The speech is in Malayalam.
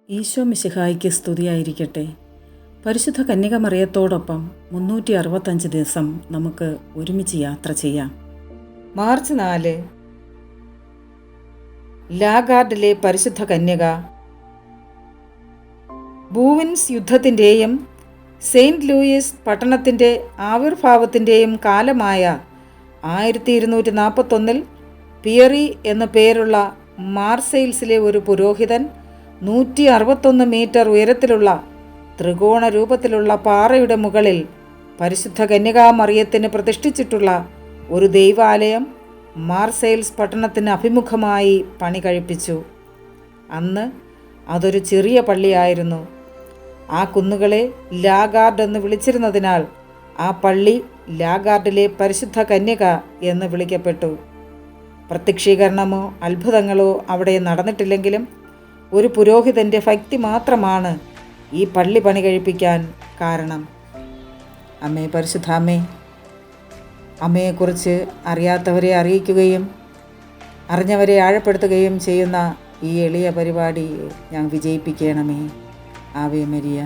ഈശോ മിശിഹായ്ക്ക് സ്തുതിയായിരിക്കട്ടെ. പരിശുദ്ധ കന്യകമറിയത്തോടൊപ്പം 365 ദിവസം നമുക്ക് ഒരുമിച്ച് യാത്ര ചെയ്യാം. മാർച്ച് 4 ലാഗാർഡിലെ പരിശുദ്ധ കന്യക. ബൂവിൻസ് യുദ്ധത്തിൻ്റെയും സെയിൻറ്റ് ലൂയിസ് പട്ടണത്തിൻ്റെ ആവിർഭാവത്തിൻ്റെയും കാലമായ 1241 പിയറി എന്നു പേരുള്ള മാർസെയിൽസിലെ ഒരു പുരോഹിതൻ 161 മീറ്റർ ഉയരത്തിലുള്ള ത്രികോണ രൂപത്തിലുള്ള പാറയുടെ മുകളിൽ പരിശുദ്ധ കന്യകാമറിയത്തിന് പ്രതിഷ്ഠിച്ചിട്ടുള്ള ഒരു ദൈവാലയം മാർസെയിൽസ് പട്ടണത്തിന് അഭിമുഖമായി പണി കഴിപ്പിച്ചു. അന്ന് അതൊരു ചെറിയ പള്ളിയായിരുന്നു. ആ കുന്നുകളെ ലാഗാർഡ് എന്ന് വിളിച്ചിരുന്നതിനാൽ ആ പള്ളി ലാഗാർഡിലെ പരിശുദ്ധ കന്യക എന്ന് വിളിക്കപ്പെട്ടു. പ്രത്യക്ഷീകരണമോ അത്ഭുതങ്ങളോ അവിടെ നടന്നിട്ടില്ലെങ്കിലും ഒരു പുരോഹിതൻ്റെ ഭക്തി മാത്രമാണ് ഈ പള്ളി പണി കഴിപ്പിക്കാൻ കാരണം. അമ്മേ പരിശുദ്ധാമ്മേ, അമ്മയെക്കുറിച്ച് അറിയാത്തവരെ അറിയിക്കുകയും അറിഞ്ഞവരെ ആഴപ്പെടുത്തുകയും ചെയ്യുന്ന ഈ എളിയ പരിപാടി ഞാൻ വിജയിപ്പിക്കണമേ. Ave Maria.